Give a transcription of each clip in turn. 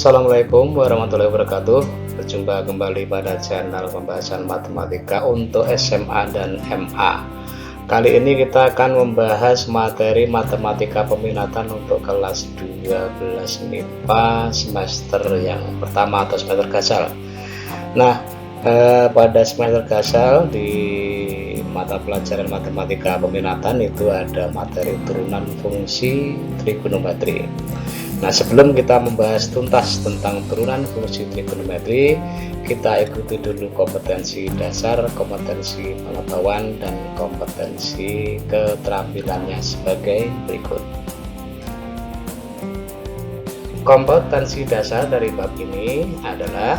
Assalamualaikum warahmatullahi wabarakatuh. Berjumpa kembali pada channel pembahasan matematika untuk SMA dan MA. Kali ini kita akan membahas materi matematika peminatan untuk kelas 12 MIPA semester yang pertama atau semester gasal. Nah, pada semester gasal di mata pelajaran matematika peminatan itu ada materi turunan fungsi trigonometri. Nah, sebelum kita membahas tuntas tentang turunan fungsi trigonometri, kita ikuti dulu kompetensi dasar, kompetensi pengetahuan, dan kompetensi keterampilannya sebagai berikut. Kompetensi dasar dari bab ini adalah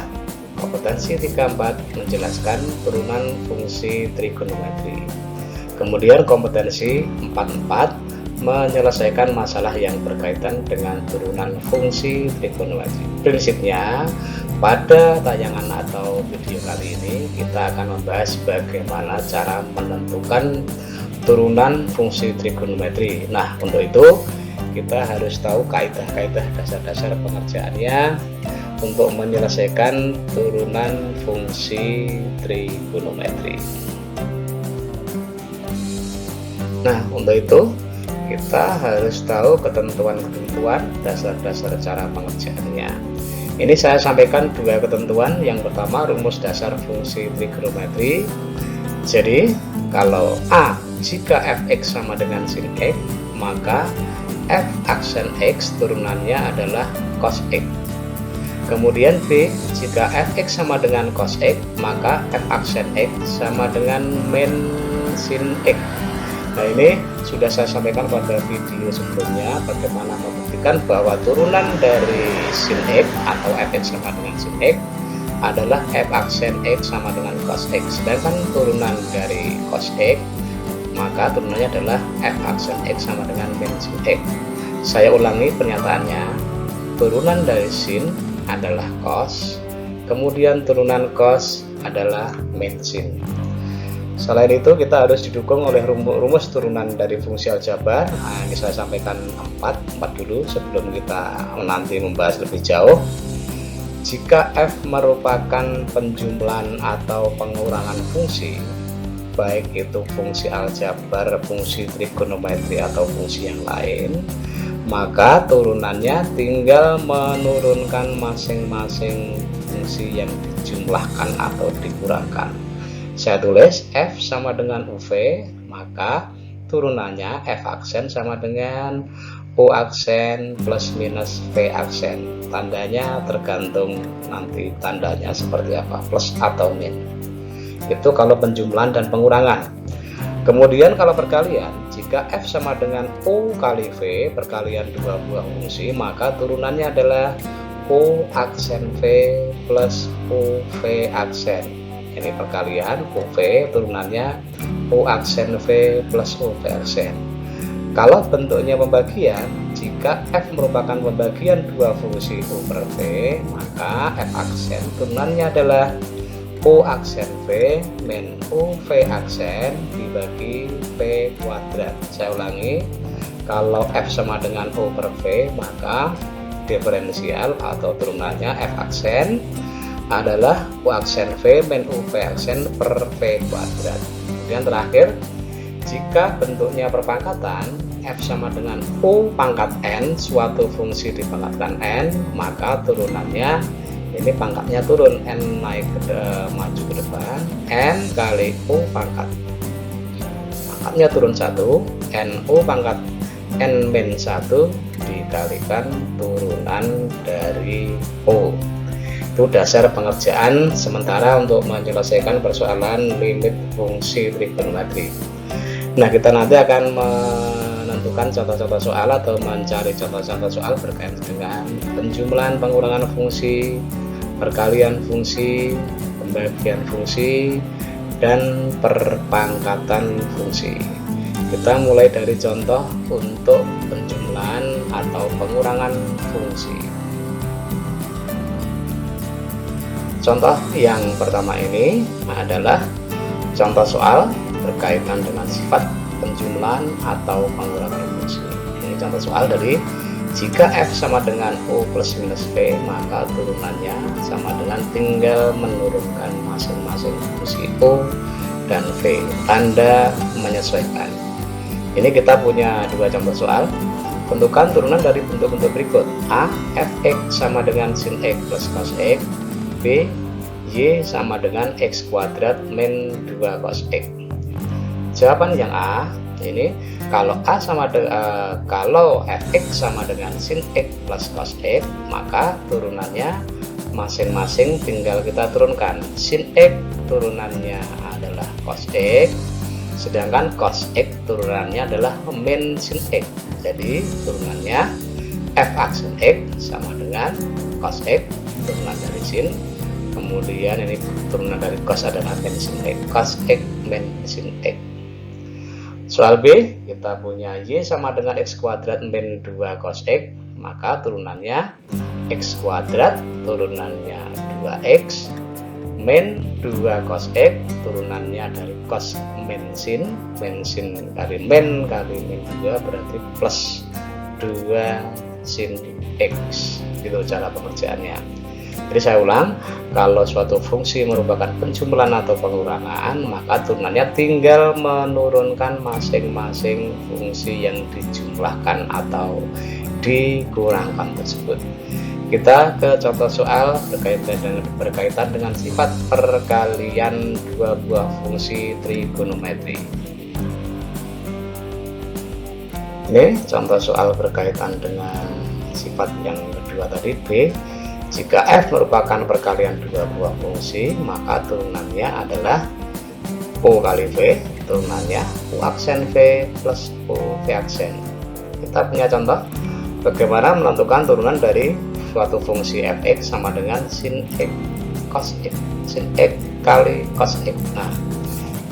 kompetensi 34 menjelaskan turunan fungsi trigonometri. Kemudian kompetensi 44 menyelesaikan masalah yang berkaitan dengan turunan fungsi trigonometri. Prinsipnya, pada tayangan atau video kali ini kita akan membahas bagaimana cara menentukan turunan fungsi trigonometri. Nah, untuk itu kita harus tahu kaidah-kaidah dasar-dasar pengerjaannya untuk menyelesaikan turunan fungsi trigonometri. Nah, untuk itu kita harus tahu ketentuan-ketentuan dasar-dasar cara pengerjaannya. Ini saya sampaikan dua ketentuan. Yang pertama, rumus dasar fungsi trigonometri. Jadi kalau A, jika fx sama dengan sin x, maka f aksen x turunannya adalah cos x. Kemudian B, jika fx sama dengan cos x, maka f aksen x sama dengan min sin x. Nah, ini sudah saya sampaikan pada video sebelumnya bagaimana membuktikan bahwa turunan dari sin x atau fx sama dengan sin x adalah f aksen x sama dengan cos x. Sedangkan turunan dari cos x, maka turunannya adalah f aksen x sama dengan min sin x. Saya ulangi pernyataannya. Turunan dari sin adalah cos, kemudian turunan cos adalah min sin. Selain itu, kita harus didukung oleh rumus turunan dari fungsi aljabar. Nah, ini saya sampaikan 4 dulu sebelum kita nanti membahas lebih jauh. Jika f merupakan penjumlahan atau pengurangan fungsi, baik itu fungsi aljabar, fungsi trigonometri, atau fungsi yang lain, maka turunannya tinggal menurunkan masing-masing fungsi yang dijumlahkan atau dikurangkan. Saya tulis f sama dengan uv, maka turunannya f aksen sama dengan u aksen plus minus v aksen. Tandanya tergantung nanti tandanya seperti apa, plus atau min. Itu kalau penjumlahan dan pengurangan. Kemudian kalau perkalian, jika f sama dengan u kali v, perkalian dua buah fungsi, maka turunannya adalah u aksen v plus uv aksen. Ini perkalian UV, turunannya U aksen V plus UV aksen. Kalau bentuknya pembagian, jika F merupakan pembagian dua fungsi U per V, maka F aksen turunannya adalah U aksen V min UV aksen dibagi V kuadrat. Saya ulangi, kalau F sama dengan U per V, maka diferensial atau turunannya F aksen adalah U aksen V min UV aksen per V kuadrat. Kemudian terakhir, jika bentuknya perpangkatan, F sama dengan U pangkat N, suatu fungsi dipangkatkan N, maka turunannya, ini pangkatnya turun, N naik maju ke depan, N kali U pangkat. Pangkatnya turun 1, N U pangkat N min 1 dikalikan turunan dari U. Itu dasar pengerjaan sementara untuk menyelesaikan persoalan limit fungsi trigonometri. Nah, kita nanti akan menentukan contoh-contoh soal atau mencari contoh-contoh soal berkaitan dengan penjumlahan pengurangan fungsi, perkalian fungsi, pembagian fungsi, dan perpangkatan fungsi. Kita mulai dari contoh untuk penjumlahan atau pengurangan fungsi. Contoh yang pertama ini adalah contoh soal berkaitan dengan sifat penjumlahan atau pengurangan fungsi. Ini contoh soal dari Jika F sama dengan U plus minus V, maka turunannya sama dengan tinggal menurunkan masing-masing fungsi U dan V, tanda menyesuaikan. Ini kita punya dua contoh soal. Tentukan turunan dari bentuk-bentuk berikut. A. Fx sama dengan sin X plus cos X. B. Y sama dengan X kuadrat min 2 cos X. Jawaban yang A ini, kalau kalau Fx sama dengan sin X plus cos X, maka turunannya masing-masing tinggal kita turunkan. Sin X turunannya adalah cos X, sedangkan cos X turunannya adalah min sin X. Jadi turunannya f aksen X sama dengan cos X, turunan dari sin, kemudian ini turunan dari cos adalah min sin X, cos X min sin X. Soal B, kita punya Y sama dengan X kuadrat min 2 cos X, maka turunannya X kuadrat, turunannya 2X, min 2 cos X, turunannya dari cos min sin kali min 2 berarti plus 2 sin X. Itu cara pengerjaannya. Jadi saya ulang, kalau suatu fungsi merupakan penjumlahan atau pengurangan, maka turunannya tinggal menurunkan masing-masing fungsi yang dijumlahkan atau dikurangkan tersebut. Kita ke contoh soal berkaitan dengan sifat perkalian dua buah fungsi trigonometri. Ini contoh soal berkaitan dengan sifat yang kedua tadi, B. Jika F merupakan perkalian dua buah fungsi, maka turunannya adalah U kali V, turunannya U aksen V plus U V aksen. Kita punya contoh bagaimana menentukan turunan dari suatu fungsi Fx sama dengan sin X cos X, sin X kali cos X. Nah,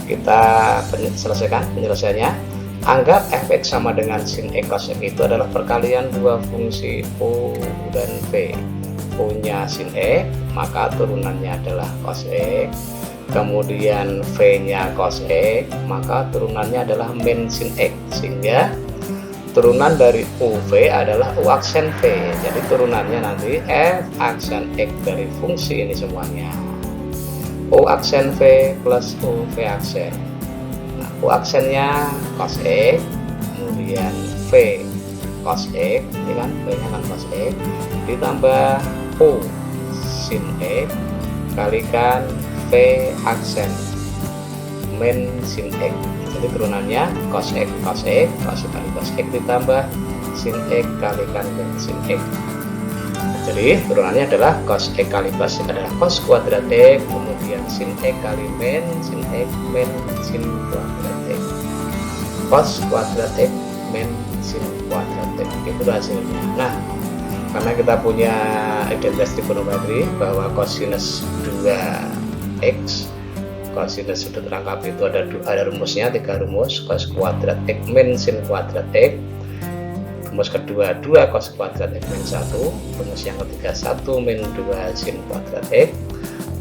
kita selesaikan penyelesaiannya. Anggap Fx sama dengan sin X cos X itu adalah perkalian dua fungsi U dan V. Punya sin X, maka turunannya adalah cos X, kemudian V nya cos X, maka turunannya adalah min sin X, sehingga turunan dari UV adalah U aksen V. Jadi turunannya nanti F aksen X dari fungsi ini semuanya, U aksen V plus UV aksen. Nah, U aksennya cos X, kemudian V cos X, ini kan V nya kan cos X, ditambah U sin X kalikan V aksen min sin X. Jadi turunannya cos X cos X, cos kali cos X ditambah sin X kalikan min sin X. Jadi turunannya adalah cos X kali cos X adalah cos kuadrat X, kemudian sin X kali min sin X min sin kuadrat X, cos kuadrat X min sin kuadrat X. Itu hasilnya. Nah, karena kita punya identitas trigonometri bahwa kosinus 2x, kosinus sudut rangkap itu ada rumusnya, 3 rumus, cos kuadrat x min sin kuadrat x, rumus kedua 2 cos kuadrat x min 1, rumus yang ketiga 1 min 2 sin kuadrat x,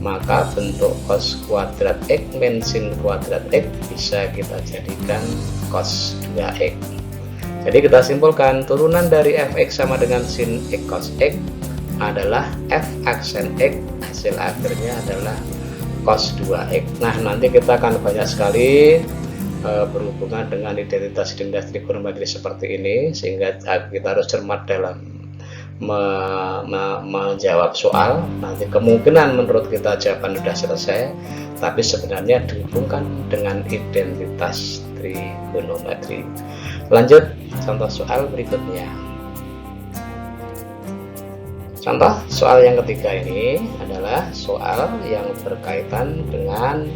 maka bentuk cos kuadrat x min sin kuadrat x bisa kita jadikan cos 2x. Jadi kita simpulkan turunan dari Fx sama dengan sin X cos X adalah F aksen X, hasil akhirnya adalah cos 2x. Nah, nanti kita akan banyak sekali berhubungan dengan identitas trigonometri seperti ini, sehingga kita harus cermat dalam menjawab soal. Nanti kemungkinan menurut kita jawaban sudah selesai, tapi sebenarnya dihubungkan dengan identitas trigonometri. Lanjut contoh soal berikutnya. Contoh soal yang ketiga ini adalah soal yang berkaitan dengan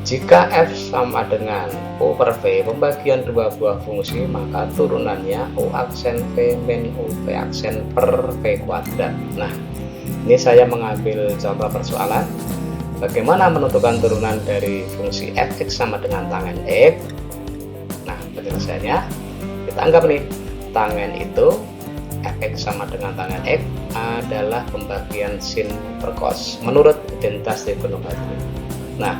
jika F sama dengan U per V, pembagian dua buah fungsi, maka turunannya U aksen V min U V aksen per V kuadrat. Nah, ini saya mengambil contoh persoalan bagaimana menentukan turunan dari fungsi Fx sama dengan tangen X. Nah, penyelesaiannya kita anggap nih, tangen itu Fx sama dengan tangen X adalah pembagian sin per cos menurut identitas trigonometri. Nah,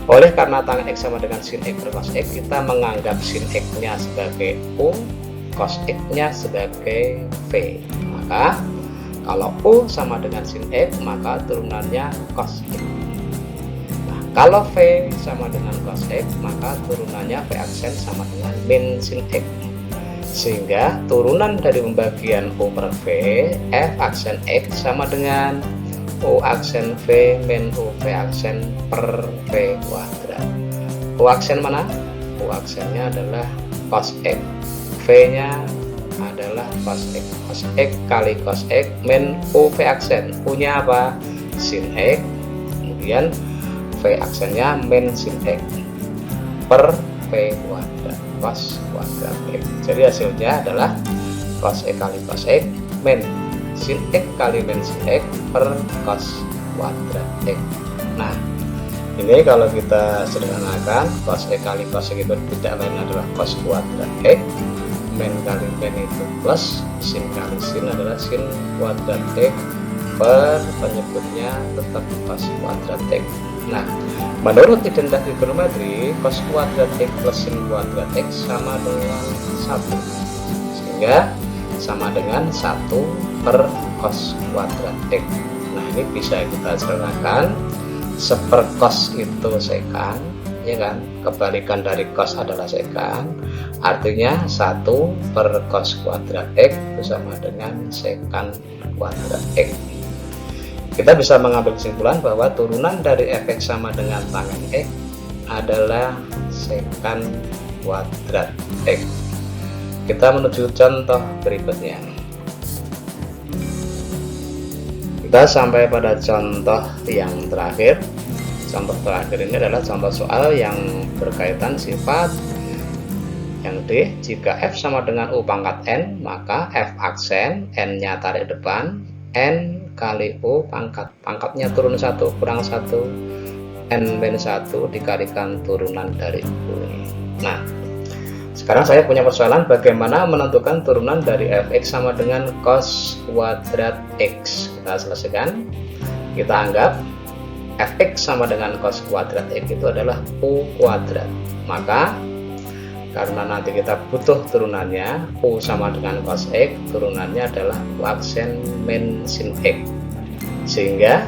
oleh karena tangen X sama dengan sin X per cos X, kita menganggap sin X nya sebagai U, cos X nya sebagai V. Maka kalau U sama dengan sin X, maka turunannya cos X. Nah, kalau V sama dengan cos X, maka turunannya V aksen sama dengan min sin X. Sehingga turunan dari pembagian U per V, F aksen X sama dengan U aksen V min U V aksen per V kuadrat. U aksen mana? U aksennya adalah cos X, V nya adalah cos X. Cos X kali cos X min U V aksen. U nya apa? Sin X. Kemudian V aksennya min sin X per V kuadrat, cos kuadrat X. Jadi hasilnya adalah cos X kali cos X min sin X kali min sin X per cos kuadrat X. Nah, ini kalau kita sederhanakan, cos X kali cos X itu tidak lain adalah cos kuadrat X, min kali min itu plus, sin kali sin adalah sin kuadrat X, per penyebutnya tetap cos kuadrat X. Nah, menurut identitas trigonometri, cos kuadrat X plus sin kuadrat X sama dengan 1, sehingga sama dengan 1 per cos kuadrat X. Nah, ini bisa kita sederhanakan. Sepercos itu sekan, ya kan? Kebalikan dari cos adalah sekan, artinya 1 per cos kuadrat X itu sama dengan sekan kuadrat X. Kita bisa mengambil kesimpulan bahwa turunan dari fx sama dengan tangen X adalah sekan kuadrat X. Kita menuju contoh berikutnya. Kita sampai pada contoh yang terakhir. Contoh terakhir ini adalah contoh soal yang berkaitan sifat yang D. Jika F sama dengan U pangkat N, maka F aksen, N-nya tarik depan, N kali U pangkatnya turun 1, kurang 1, N min 1 dikalikan turunan dari U. Nah, sekarang saya punya persoalan bagaimana menentukan turunan dari fx sama dengan cos kuadrat x. Kita selesaikan. Kita anggap fx sama dengan cos kuadrat x itu adalah u kuadrat. Maka karena nanti kita butuh turunannya, u sama dengan cos x, turunannya adalah u aksen min sin x. Sehingga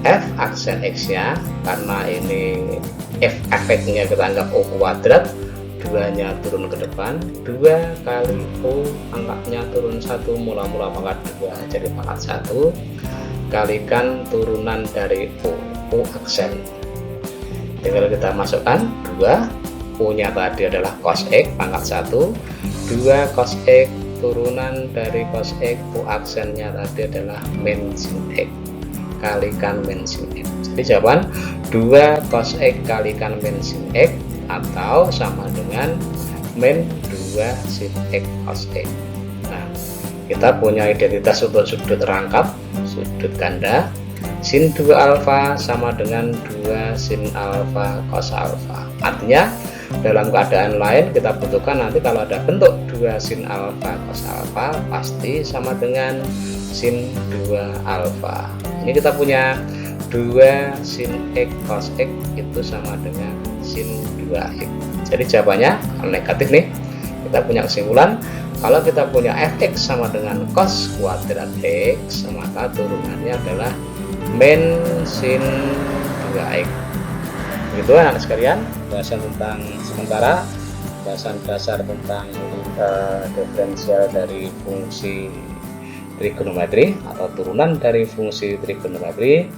f aksen x nya, karena ini fx-nya kita anggap u kuadrat, 2-nya turun ke depan, 2 kali U pangkatnya turun 1, mula-mula pangkat 2 jadi pangkat 1, kalikan turunan dari U aksen. Tinggal kita masukkan 2, U-nya tadi adalah cos X pangkat 1, 2 cos X turunan dari cos X, U aksennya tadi adalah min sin X, kalikan min sin X. Jadi jawaban 2 cos X kalikan min sin X atau sama dengan min 2 sin X cos X. Nah, kita punya identitas untuk sudut rangkap, sudut ganda. Sin 2 alfa sama dengan 2 sin alfa cos alfa. Artinya dalam keadaan lain kita butuhkan nanti kalau ada bentuk 2 sin alfa cos alfa pasti sama dengan sin 2 alfa. Ini kita punya 2 sin X cos X itu sama dengan sin 2x. Jadi jawabannya kalau negatif nih, kita punya kesimpulan kalau kita punya fx sama dengan cos kuadrat x, maka turunannya adalah min sin 2x. Begitu anak sekalian, bahasan tentang sementara, bahasan dasar tentang diferensial dari fungsi trigonometri atau turunan dari fungsi trigonometri.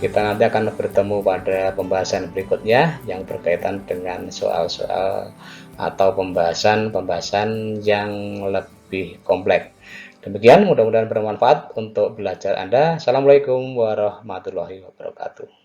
Kita nanti akan bertemu pada pembahasan berikutnya yang berkaitan dengan soal-soal atau pembahasan yang lebih kompleks. Demikian, mudah-mudahan bermanfaat untuk belajar Anda. Assalamualaikum warahmatullahi wabarakatuh.